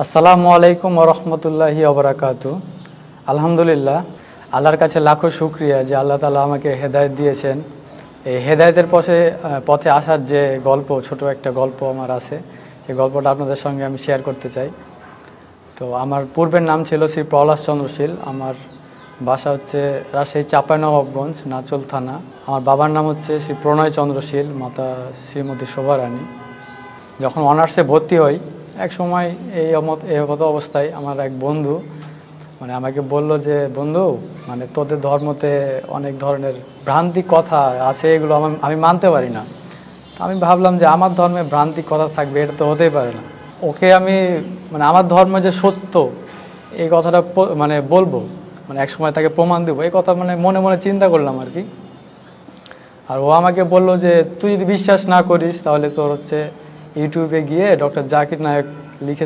আসসালামু আলাইকুম ওয়া রাহমাতুল্লাহি ওয়া বারাকাতু। আলহামদুলিল্লাহ, আল্লাহর কাছে লাখো শুকরিয়া যে আল্লাহ তাআলা আমাকে হেদায়েত দিয়েছেন। এই হেদায়েতের পথে আসার যে গল্প, ছোট একটা গল্প আমার আছে, এই গল্পটা আপনাদের সঙ্গে আমি শেয়ার করতে চাই। তো আমার পূর্বের নাম ছিল শ্রী প্রহ্লাদ চন্দ্রশীল। আমার বাসা হচ্ছে রাজশাহী চাঁপাইনবাবগঞ্জ, নাচল থানা। আমার বাবার নাম হচ্ছে শ্রী প্রণয় চন্দ্রশীল, মাতা শ্রীমতী শোভা রানী। যখন অনার্সে ভর্তি হই, এক সময় এই মতো অবস্থায় আমার এক বন্ধু আমাকে বলল যে, বন্ধু, তোদের ধর্মতে অনেক ধরনের ভ্রান্তি কথা আছে, এগুলো আমি মানতে পারি না। তো আমি ভাবলাম যে আমার ধর্মে ভ্রান্তি কথা থাকবে, এটা তো হতেই পারে না। ওকে আমি আমার ধর্ম যে সত্য, এই কথাটা বলবো, এক সময় তাকে প্রমাণ দেবো, এই কথা মনে মনে চিন্তা করলাম আর কি। আর ও আমাকে বলল যে, তুই যদি বিশ্বাস না করিস তাহলে তোর হচ্ছে ইউটিউবে গিয়ে ডক্টর জাকির নায়েক লিখে